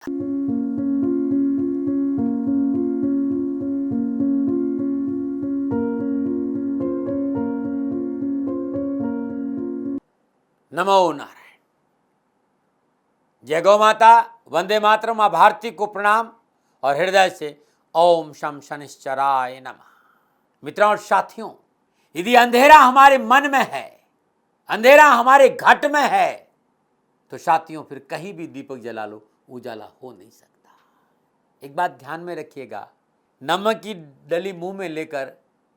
नमो नारायण। जय गौ माता, वंदे मातरम, मां भारती को प्रणाम और हृदय से ओम शम शनिश्चराय नमः। मित्रों और साथियों, यदि अंधेरा हमारे मन में है, अंधेरा हमारे घट में है, तो साथियों फिर कहीं भी दीपक जला लो, उजाला हो नहीं सकता। एक बात ध्यान में रखिएगा, नमक की डली मुंह में लेकर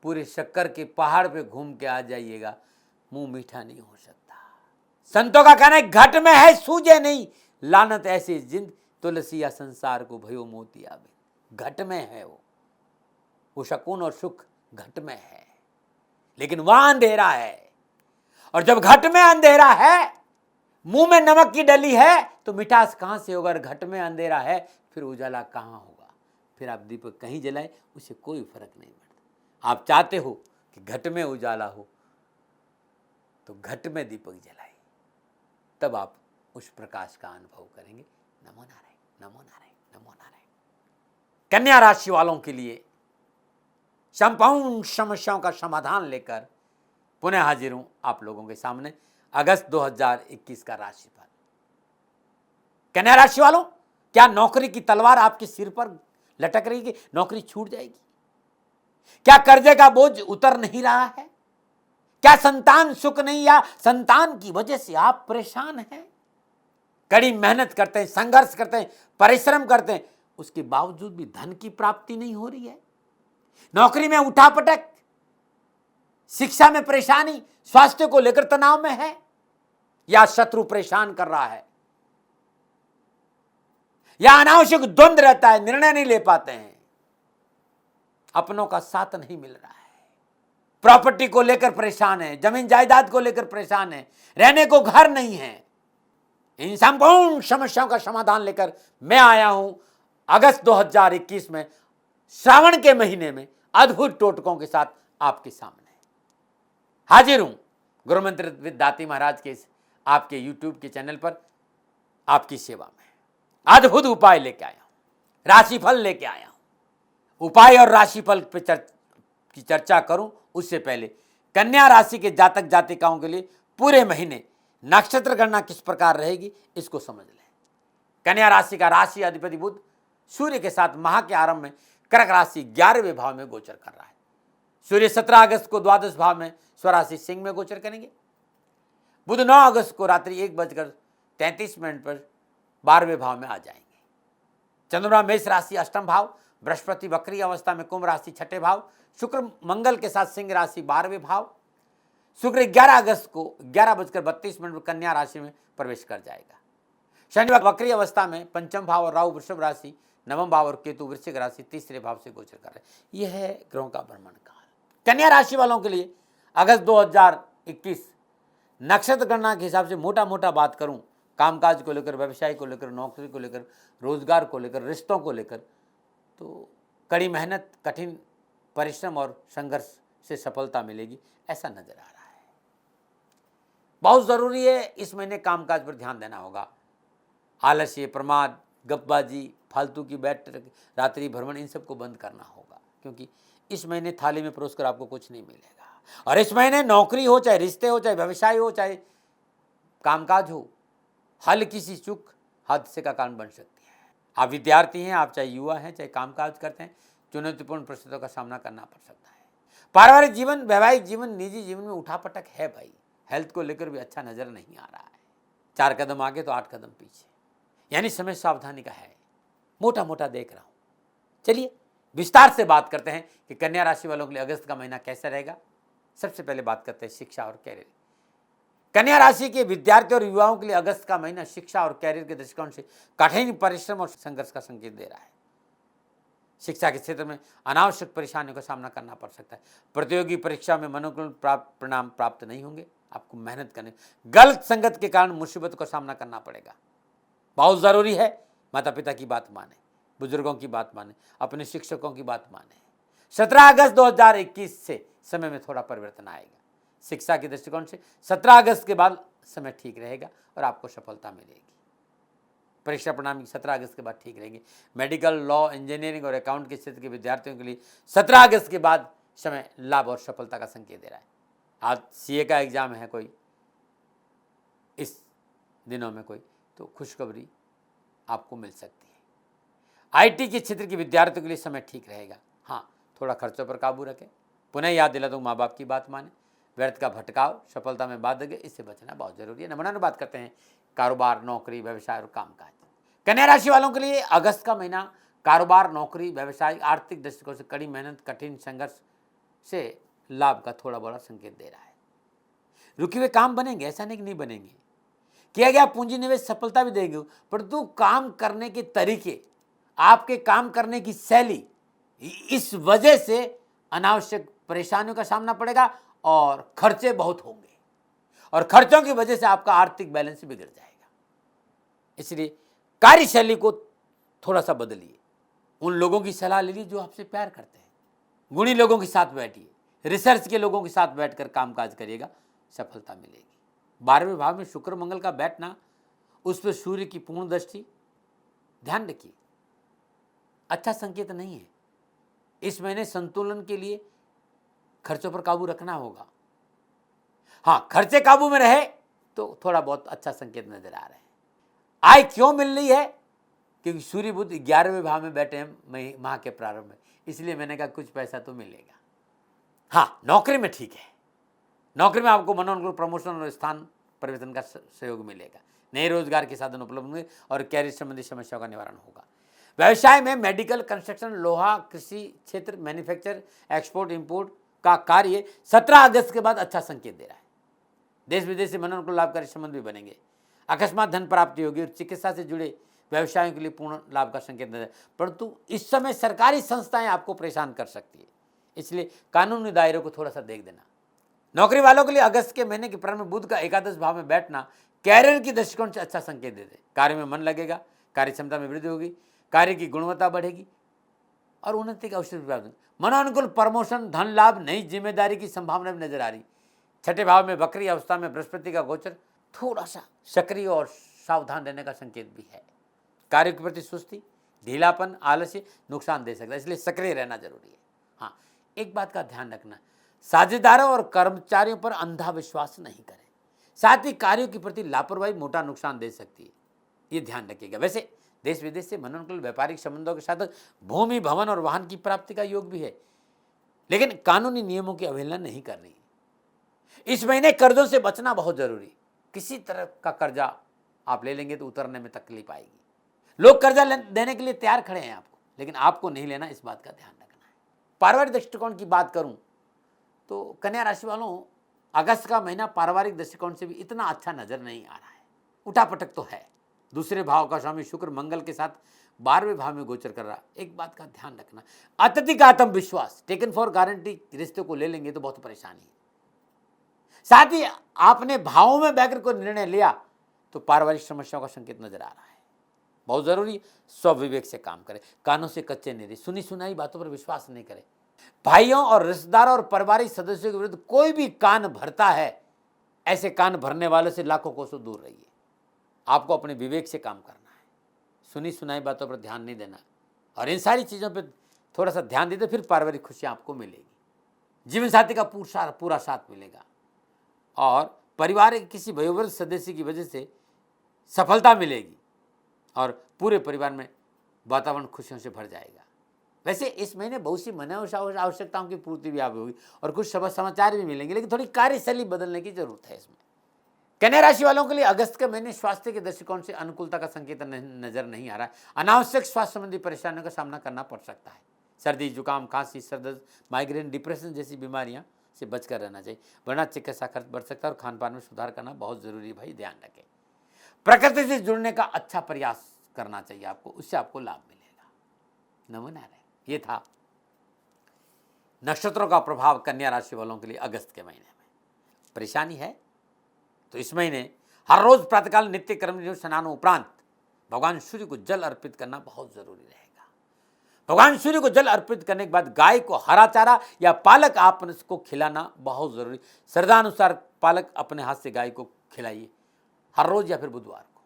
पूरे शक्कर के पहाड़ पे घूम के आ जाइएगा, मुंह मीठा नहीं हो सकता। संतों का कहना है घट में है सूझे नहीं, लानत ऐसी जिंद तुलसिया संसार को भयो मोती आवे। घट में है वो शकुन और सुख घट में है, लेकिन वहां अंधेरा है। और जब घट में अंधेरा है, मुंह में नमक की डली है, तो मिठास कहां से होगा? घट में अंधेरा है, फिर उजाला कहां होगा? फिर आप दीपक कहीं जलाए, उसे कोई फर्क नहीं पड़ता। आप चाहते हो कि घट में उजाला हो, तो घट में दीपक जलाए, तब आप उस प्रकाश का अनुभव करेंगे। नमो नारायण, नमो नारायण, नमो नारायण। कन्या राशि वालों के लिए संपूर्ण समस्याओं का समाधान लेकर पुनः हाजिर हूं आप लोगों के सामने। अगस्त 2021 का राशिफल। कन्या राशि वालों, क्या नौकरी की तलवार आपके सिर पर लटक रही है? नौकरी छूट जाएगी? क्या कर्जे का बोझ उतर नहीं रहा है? क्या संतान सुख नहीं, या संतान की वजह से आप परेशान हैं? कड़ी मेहनत करते हैं, संघर्ष करते हैं, परिश्रम करते हैं, उसके बावजूद भी धन की प्राप्ति नहीं हो रही है। नौकरी में उठापटक, शिक्षा में परेशानी, स्वास्थ्य को लेकर तनाव में है, या शत्रु परेशान कर रहा है, या अनावश्यक द्वंद्व रहता है, निर्णय नहीं ले पाते हैं, अपनों का साथ नहीं मिल रहा है, प्रॉपर्टी को लेकर परेशान है, जमीन जायदाद को लेकर परेशान है, रहने को घर नहीं है। इन संपूर्ण समस्याओं का समाधान लेकर मैं आया हूं अगस्त 2021 में, श्रावण के महीने में, अद्भुत टोटकों के साथ आपके सामने हाजिर हूं। गुरु मंत्र विद दाती महाराज के आपके यूट्यूब के चैनल पर आपकी सेवा में अद्भुत उपाय लेके आया हूं, राशिफल लेके आया हूं। उपाय और राशिफल की चर्चा करूं उससे पहले कन्या राशि के जातक जातिकाओं के लिए पूरे महीने नक्षत्र गणना किस प्रकार रहेगी, इसको समझ लें। कन्या राशि का राशि अधिपति बुध सूर्य के साथ माह के आरंभ में कर्क राशि 11वें भाव में गोचर कर रहा है। सूर्य 17 अगस्त को द्वादश भाव में स्वराशि सिंह में गोचर करेंगे। बुध 9 अगस्त को रात्रि 1:33 पर 12वें भाव में आ जाएंगे। चंद्रमा मेष राशि अष्टम भाव, बृहस्पति वक्री अवस्था में कुंभ राशि छठे भाव, शुक्र मंगल के साथ सिंह राशि 12वें भाव। शुक्र 11 अगस्त को 11:32 पर कन्या राशि में प्रवेश कर जाएगा। शनि वक्री अवस्था में पंचम भाव और राहु वृषभ राशि नवम भाव और केतु वृश्चिक राशि तीसरे भाव से गोचर कर रहे। यह है ग्रहों का भ्रमण काल। कन्या राशि वालों के लिए अगस्त 2021 नक्षत्र गणना के हिसाब से मोटा मोटा बात करूं, कामकाज को लेकर, व्यवसाय को लेकर, नौकरी को लेकर, रोजगार को लेकर, रिश्तों को लेकर, तो कड़ी मेहनत, कठिन परिश्रम और संघर्ष से सफलता मिलेगी, ऐसा नजर आ रहा है। बहुत जरूरी है इस महीने कामकाज पर ध्यान देना होगा। आलस्य, प्रमाद, गपबाजी, फालतू की बैठक, रात्रि भ्रमण, इन सबको बंद करना होगा, क्योंकि इस महीने थाली में परोसकर आपको कुछ नहीं मिलेगा। और इस महीने नौकरी हो, चाहे रिश्ते हो, चाहे व्यवसाय हो, चाहे कामकाज हो, हल किसी चूक हादसे का कारण बन सकती है। आप विद्यार्थी हैं, आप चाहे युवा हैं, चाहे कामकाज करते हैं, चुनौतीपूर्ण परिस्थितियों का सामना करना पड़ सकता है। पारिवारिक जीवन, वैवाहिक जीवन, निजी जीवन में उठापटक है भाई। हेल्थ को लेकर भी अच्छा नजर नहीं आ रहा है। 4 कदम आगे तो 8 कदम पीछे, यानी समय सावधानी का है। मोटा मोटा देख रहा हूं। चलिए विस्तार से बात करते हैं कि कन्या राशि वालों के लिए अगस्त का महीना कैसा रहेगा। सबसे पहले बात करते हैं शिक्षा और कैरियर। कन्या राशि के विद्यार्थी और युवाओं के लिए अगस्त का महीना शिक्षा और कैरियर के दृष्टिकोण से कठिन परिश्रम और संघर्ष का संकेत दे रहा है। शिक्षा के क्षेत्र में अनावश्यक परेशानियों का सामना करना पड़ सकता है। प्रतियोगी परीक्षा में मनोनुकूल परिणाम प्राप्त नहीं होंगे। आपको मेहनत करने, गलत संगत के कारण मुसीबत का सामना करना पड़ेगा। बहुत जरूरी है माता पिता की बात माने, बुजुर्गों की बात माने, अपने शिक्षकों की बात माने। 17 अगस्त 2021 से समय में थोड़ा परिवर्तन आएगा। शिक्षा के दृष्टिकोण से 17 अगस्त के बाद समय ठीक रहेगा और आपको सफलता मिलेगी। परीक्षा परिणाम 17 अगस्त के बाद ठीक रहेंगे। मेडिकल, लॉ, इंजीनियरिंग और अकाउंट के क्षेत्र के विद्यार्थियों के लिए 17 अगस्त के बाद समय लाभ और सफलता का संकेत दे रहा है। आज सीए का एग्जाम है कोई इस दिनों में कोई, तो खुशखबरी आपको मिल सकती है। आईटी के क्षेत्र के विद्यार्थियों के लिए समय ठीक रहेगा। हाँ, थोड़ा खर्चों पर काबू रखें। पुनः याद दिलाता हूँ, माँ बाप की बात माने, व्यर्थ का भटकाव सफलता में बाध लगे, इससे बचना बहुत जरूरी है। नंबर बात करते हैं कारोबार, नौकरी, व्यवसाय और कामकाज। कन्या राशि वालों के लिए अगस्त का महीना कारोबार, नौकरी, व्यवसाय, आर्थिक दृष्टिकोण से कड़ी मेहनत, कठिन संघर्ष से लाभ का थोड़ा बड़ा संकेत दे रहा है। रुके हुए काम बनेंगे, ऐसा नहीं कि नहीं बनेंगे। किया गया पूंजी निवेश सफलता भी देंगे, परंतु काम करने के तरीके, आपके काम करने की शैली, इस वजह से अनावश्यक परेशानियों का सामना पड़ेगा और खर्चे बहुत होंगे और खर्चों की वजह से आपका आर्थिक बैलेंस बिगड़ जाएगा। इसलिए कार्यशैली को थोड़ा सा बदलिए। उन लोगों की सलाह ले लीजिए जो आपसे प्यार करते हैं। गुणी लोगों के साथ बैठिए, रिसर्च के लोगों के साथ बैठकर कामकाज करिएगा, सफलता मिलेगी। 12वें भाव में शुक्र मंगल का बैठना, उस पर सूर्य की पूर्ण दृष्टि, ध्यान रखिए, अच्छा संकेत नहीं है। इस महीने संतुलन के लिए खर्चों पर काबू रखना होगा। हाँ, खर्चे काबू में रहे तो थोड़ा बहुत अच्छा संकेत नजर आ रहे हैं। आय क्यों मिल रही है? क्योंकि सूर्य बुध 11वें भाव में बैठे हैं माह के प्रारंभ में, इसलिए मैंने कहा कुछ पैसा तो मिलेगा। हाँ, नौकरी में ठीक है। नौकरी में आपको मनोनुकूल प्रमोशन और स्थान परिवर्तन का सहयोग मिलेगा। नए रोजगार के साधन उपलब्ध होंगे और कैरियर संबंधी समस्याओं का निवारण होगा। व्यवसाय में मेडिकल, कंस्ट्रक्शन, लोहा, कृषि क्षेत्र, मैन्युफैक्चर, एक्सपोर्ट इंपोर्ट का कार्य 17 अगस्त के बाद अच्छा संकेत दे रहा है। देश विदेश से मनोनुकूल लाभकारी संबंध भी बनेंगे। अकस्मात धन प्राप्ति होगी और चिकित्सा से जुड़े व्यवसायों के लिए पूर्ण लाभ का संकेत दे रहा है। परंतु इस समय सरकारी संस्थाएं आपको परेशान कर सकती है, इसलिए कानूनी दायरों को थोड़ा सा देख देना। नौकरी वालों के लिए अगस्त के महीने के प्रारंभ में बुध का एकादश भाव में बैठना कैरियर की दृष्टिकोण से अच्छा संकेत देते। कार्य में मन लगेगा, कार्य क्षमता में वृद्धि होगी, कार्य की गुणवत्ता बढ़ेगी और उन्नति के अवसर प्राप्त होंगे। मनोनुकूल प्रमोशन, धन लाभ, नई जिम्मेदारी की संभावना भी नजर आ रही। छठे भाव में वक्री अवस्था में बृहस्पति का गोचर थोड़ा सा सक्रिय और सावधान रहने का संकेत भी है। कार्य के प्रति सुस्ती, ढीलापन, आलस्य नुकसान दे सकता है, इसलिए सक्रिय रहना जरूरी है। हाँ, एक बात का ध्यान रखना, साझेदारों और कर्मचारियों पर अंधा विश्वास नहीं करें। साथ ही कार्यों के प्रति लापरवाही मोटा नुकसान दे सकती है, ये ध्यान रखिएगा। वैसे देश विदेश से मनोनुकूल व्यापारिक संबंधों के साथ भूमि, भवन और वाहन की प्राप्ति का योग भी है, लेकिन कानूनी नियमों की अवहेलना नहीं करनी। इस महीने कर्जों से बचना बहुत जरूरी। किसी तरह का कर्जा आप ले लेंगे तो उतरने में तकलीफ आएगी। लोग कर्जा देने के लिए तैयार खड़े हैं आपको, लेकिन आपको नहीं लेना, इस बात का ध्यान रखना है। पारिवारिक दृष्टिकोण की बात करूं तो कन्या राशि वालों, अगस्त का महीना पारिवारिक दृष्टिकोण से भी इतना अच्छा नजर नहीं आ रहा है। उठापटक तो है। दूसरे भाव का स्वामी शुक्र मंगल के साथ 12वें भाव में गोचर कर रहा। एक बात का ध्यान रखना, अत्यधिक आत्मविश्वास, टेकन फॉर गारंटी रिश्ते को ले लेंगे तो बहुत परेशानी है। साथ ही आपने भावों में बैकर को निर्णय लिया तो पारिवारिक समस्याओं का संकेत नजर आ रहा है। बहुत जरूरी, स्वविवेक से काम करें, कानों से कच्चे नहीं रहे, सुनी सुनाई बातों पर विश्वास नहीं करें। भाइयों और रिश्तेदारों और पारिवारिक सदस्यों के विरुद्ध कोई भी कान भरता है, ऐसे कान भरने वालों से लाखों कोसों दूर रहिए। आपको अपने विवेक से काम करना है, सुनी सुनाई बातों पर ध्यान नहीं देना और इन सारी चीजों पर थोड़ा सा ध्यान देते, फिर पारिवारिक खुशियां आपको मिलेगी। जीवन साथी का पूरा साथ मिलेगा और परिवार के किसी वयोवृद्ध सदस्य की वजह से सफलता मिलेगी और पूरे परिवार में वातावरण खुशियों से भर जाएगा। वैसे इस महीने बहुत सी मानव आवश्यकताओं की पूर्ति भी आप होगी और कुछ समाचार भी मिलेंगे, लेकिन थोड़ी कार्यशैली बदलने की जरूरत है इसमें। कन्या राशि वालों के लिए अगस्त के महीने स्वास्थ्य के दृष्टिकोण से अनुकूलता का संकेत नजर नहीं आ रहा है। अनावश्यक स्वास्थ्य संबंधी परेशानियों का सामना करना पड़ सकता है। सर्दी, जुकाम, खांसी, सरदर्द, माइग्रेन, डिप्रेशन जैसी बीमारियां से बचकर रहना चाहिए, वरना चिकित्सा खर्च बढ़ सकता है और खान पान में सुधार करना बहुत जरूरी है। भाई ध्यान रखें। प्रकृति से जुड़ने का अच्छा प्रयास करना चाहिए आपको, उससे आपको लाभ मिलेगा। नमो नारायण। ये था नक्षत्रों का प्रभाव कन्या राशि वालों के लिए अगस्त के महीने में। परेशानी है तो इस महीने हर रोज प्रातःकाल नित्य कर्म स्नान उपरांत भगवान सूर्य को जल अर्पित करना बहुत जरूरी रहेगा। भगवान सूर्य को जल अर्पित करने के बाद गाय को हरा चारा या पालक आप इसको खिलाना बहुत जरूरी। श्रद्धानुसार पालक अपने हाथ से गाय को खिलाइए हर रोज या फिर बुधवार को।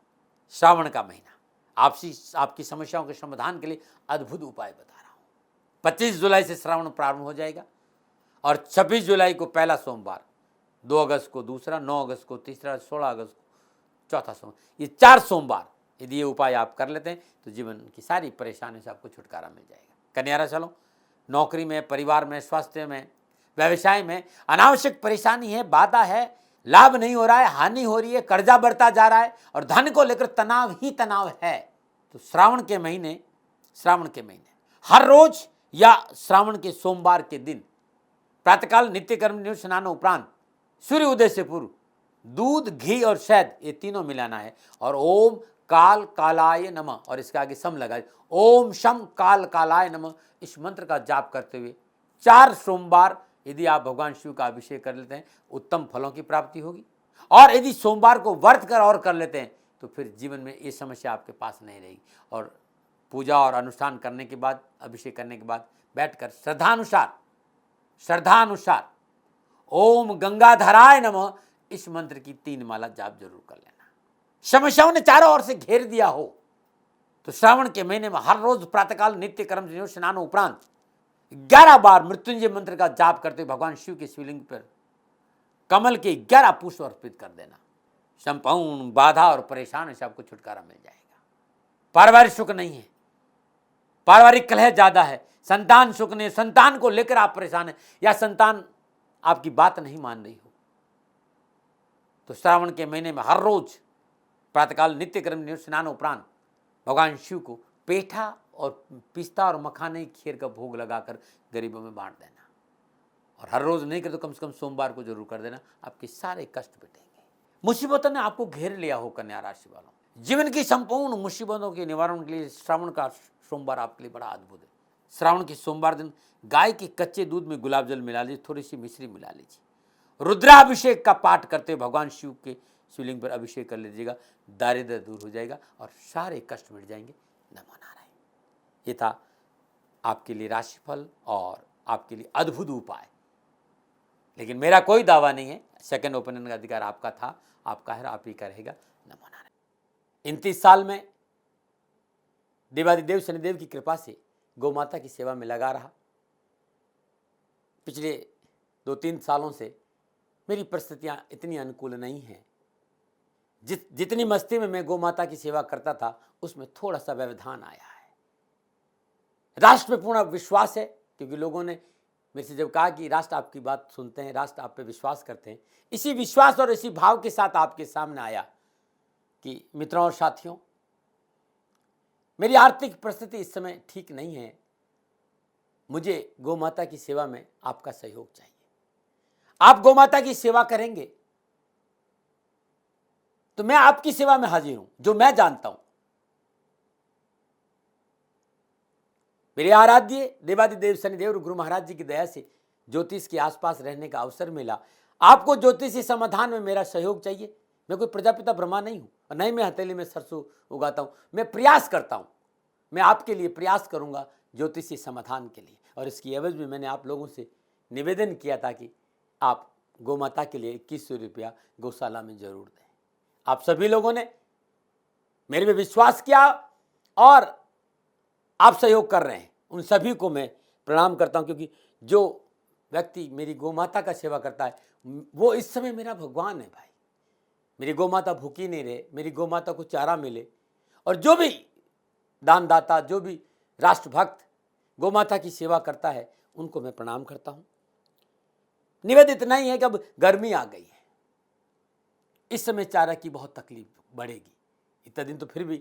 श्रावण का महीना आपकी समस्याओं के समाधान के लिए अद्भुत उपाय बता रहा हूँ। 25 जुलाई से श्रावण प्रारंभ हो जाएगा और 26 जुलाई को पहला सोमवार, 2 अगस्त को दूसरा, 9 अगस्त को तीसरा, 16 अगस्त को चौथा सोमवार, ये 4 सोमवार यदि ये उपाय आप कर लेते हैं तो जीवन की सारी परेशानियों से आपको छुटकारा मिल जाएगा। कन्या राशि वालों, नौकरी में, परिवार में, स्वास्थ्य में, व्यवसाय में अनावश्यक परेशानी है, बाधा है, लाभ नहीं हो रहा है, हानि हो रही है, कर्जा बढ़ता जा रहा है और धन को लेकर तनाव ही तनाव है। तो श्रावण के महीने हर रोज या श्रावण के सोमवार के दिन प्रातःकाल नित्य कर्म निवृत्त स्नान उपरांत सूर्य उदय से पूर्व दूध, घी और शहद ये तीनों मिलाना है और ओम काल कालाय नमः और इसके आगे सम लगाए, ओम शम काल कालाय नमः इस मंत्र का जाप करते हुए 4 सोमवार यदि आप भगवान शिव का अभिषेक कर लेते हैं उत्तम फलों की प्राप्ति होगी। और यदि सोमवार को व्रत कर और कर लेते हैं तो फिर जीवन में ये समस्या आपके पास नहीं रहेगी। और पूजा और अनुष्ठान करने के बाद, अभिषेक करने के बाद बैठकर श्रद्धानुसार ओम गंगाधराय नमः इस मंत्र की 3 माला जाप जरूर कर लेना। समस्याओं ने चारों ओर से घेर दिया हो तो श्रावण के महीने में हर रोज प्रातःकाल नित्य कर्म स्नान उपरांत 11 बार मृत्युंजय मंत्र का जाप करते हुए भगवान शिव के शिवलिंग पर कमल के 11 पुष्प अर्पित कर देना। संपूर्ण बाधा और परेशान से आपको छुटकारा मिल जाएगा। पारिवारिक सुख नहीं है, पारिवारिक कलह ज्यादा है, संतान सुख नहीं, संतान को लेकर आप परेशान हैं या संतान आपकी बात नहीं मान रही हो तो श्रावण के महीने में हर रोज प्रातःकाल नित्य कर्म स्नान उपरांत भगवान शिव को पेठा और पिस्ता और मखाने की खीर का भोग लगाकर गरीबों में बांट देना। और हर रोज नहीं कर तो कम से कम सोमवार को जरूर कर देना, आपके सारे कष्ट मिटेंगे। मुसीबतों ने आपको घेर लिया हो कन्या राशि वालों, जीवन की संपूर्ण मुसीबतों के निवारण के लिए श्रावण का सोमवार आपके लिए बड़ा अद्भुत है। श्रावण के सोमवार दिन गाय के कच्चे दूध में गुलाब जल मिला लीजिए, थोड़ी सी मिश्री मिला लीजिए, रुद्राभिषेक का पाठ करते हुए भगवान शिव के शिवलिंग पर अभिषेक कर लीजिएगा, दारिद्र्य दूर हो जाएगा और सारे कष्ट मिट जाएंगे। नमो नारायण। ये था आपके लिए राशिफल और आपके लिए अद्भुत उपाय। लेकिन मेरा कोई दावा नहीं है, सेकंड ओपिनियन का अधिकार आपका था, आपका है, आप ही का रहेगा। नमो नारायण। 29 साल में देवादिदेव शनिदेव की कृपा से गौ माता की सेवा में लगा रहा। पिछले 2-3 सालों से मेरी परिस्थितियां इतनी अनुकूल नहीं हैं। जितनी मस्ती में मैं गौ माता की सेवा करता था उसमें थोड़ा सा व्यवधान आया है। राष्ट्र पे पूर्ण विश्वास है क्योंकि लोगों ने मेरे से जब कहा कि राष्ट्र आपकी बात सुनते हैं, राष्ट्र आप पे विश्वास करते हैं, इसी विश्वास और इसी भाव के साथ आपके सामने आया कि मित्रों और साथियों, मेरी आर्थिक परिस्थिति इस समय ठीक नहीं है, मुझे गौ माता की सेवा में आपका सहयोग चाहिए। आप गौ माता की सेवा करेंगे तो मैं आपकी सेवा में हाजिर हूं, जो मैं जानता हूं। मेरे आराध्य देवादिदेव शनिदेव और गुरु महाराज जी की दया से ज्योतिष के आसपास रहने का अवसर मिला। आपको ज्योतिषी समाधान में मेरा सहयोग चाहिए। मैं कोई प्रजापिता ब्रह्मा नहीं हूं और नहीं मैं हथेली में सरसों उगाता हूं। मैं प्रयास करता हूं, मैं आपके लिए प्रयास करूंगा ज्योतिषी समाधान के लिए। और इसकी एवज में मैंने आप लोगों से निवेदन किया था कि आप गौ माता के लिए 2100 रुपया गौशाला में जरूर दें। आप सभी लोगों ने मेरे पे विश्वास किया और आप सहयोग कर रहे हैं, उन सभी को मैं प्रणाम करता हूं। क्योंकि जो व्यक्ति मेरी गौ माता का सेवा करता है वो इस समय मेरा भगवान है भाई। मेरी गौ माता भूखी नहीं रहे, मेरी गौ माता को चारा मिले। और जो भी दानदाता, जो भी राष्ट्रभक्त गौ माता की सेवा करता है उनको मैं प्रणाम करता हूं। निवेदन इतना ही है कि अब गर्मी आ गई है, इस समय चारा की बहुत तकलीफ बढ़ेगी। इतना दिन तो फिर भी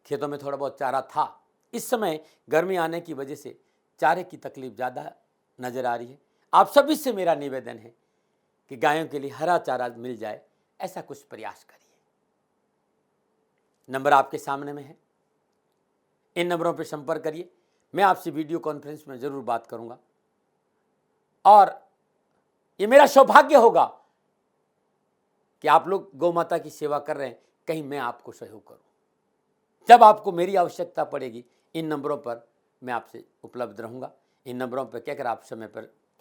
खेतों में थोड़ा बहुत चारा था, इस समय गर्मी आने की वजह से चारे की तकलीफ ज़्यादा नज़र आ रही है। आप सभी से मेरा निवेदन है कि गायों के लिए हरा चारा मिल जाए, ऐसा कुछ प्रयास करिए। नंबर आपके सामने में है, इन नंबरों पर संपर्क करिए। मैं आपसे वीडियो कॉन्फ्रेंस में ज़रूर बात करूंगा और ये मेरा सौभाग्य होगा कि आप लोग गौ माता की सेवा कर रहे हैं, कहीं मैं आपको सहयोग करूं। जब आपको मेरी आवश्यकता पड़ेगी इन नंबरों पर मैं आपसे उपलब्ध रहूंगा। इन नंबरों पर कहकर आप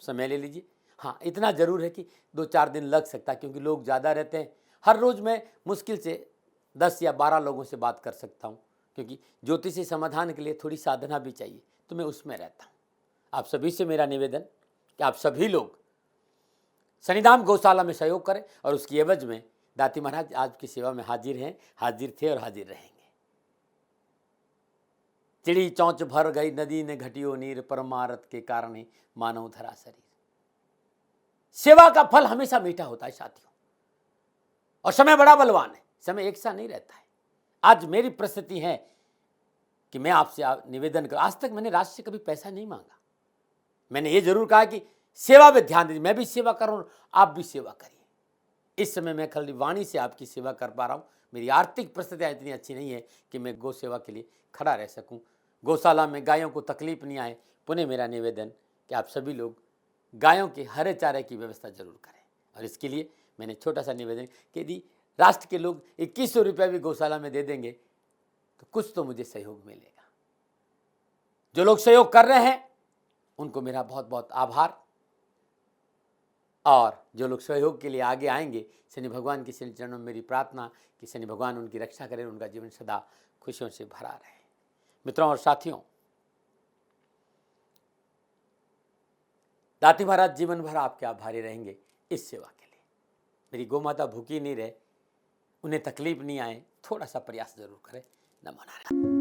समय ले लीजिए। हाँ, इतना ज़रूर है कि 2-4 दिन लग सकता है क्योंकि लोग ज़्यादा रहते हैं। हर रोज़ मैं मुश्किल से 10 या 12 लोगों से बात कर सकता हूँ। क्योंकि ज्योतिषी समाधान के लिए थोड़ी साधना भी चाहिए, तो मैं उसमें रहता हूँ। आप सभी से मेरा निवेदन कि आप सभी लोग शनिधाम गौशाला में सहयोग करें और उसकी एवज में दाती महाराज आपकी सेवा में हाजिर हैं, हाजिर थे और हाजिर रहेंगे। चिड़ी चौंच भर गई नदी ने घटियो नीर, परमारथ के कारण ही मानव धरा शरीर। सेवा का फल हमेशा मीठा होता है साथियों, और समय बड़ा बलवान है, समय एक सा नहीं रहता है। आज मेरी परिस्थिति है कि मैं आपसे निवेदन कर, आज तक मैंने राष्ट्र से कभी पैसा नहीं मांगा। मैंने ये जरूर कहा कि सेवा पे ध्यान दीजिए, मैं भी सेवा करूं, आप भी सेवा करिए। इस समय मैं खाली वाणी से आपकी सेवा कर पा रहा हूं। मेरी आर्थिक परिस्थितियां इतनी अच्छी नहीं है कि मैं गौ सेवा के लिए खड़ा रह सकूं, गौशाला में गायों को तकलीफ नहीं आए। पुनः मेरा निवेदन कि आप सभी लोग गायों के हरे चारे की व्यवस्था जरूर करें, और इसके लिए मैंने छोटा सा निवेदन कि यदि राष्ट्र के लोग 2100 रुपया भी गौशाला में दे देंगे तो कुछ तो मुझे सहयोग मिलेगा। जो लोग सहयोग कर रहे हैं उनको मेरा बहुत बहुत आभार, और जो लोग सहयोग के लिए आगे आएंगे, शनि भगवान के शनि चरणों में मेरी प्रार्थना कि शनि भगवान उनकी रक्षा करें, उनका जीवन सदा खुशियों से भरा रहे। मित्रों और साथियों, दाती महाराज जीवन भर आपके आभारी रहेंगे इस सेवा के लिए। मेरी गौ माता भूखी नहीं रहे, उन्हें तकलीफ नहीं आए, थोड़ा सा प्रयास जरूर करें। नमो नारायण।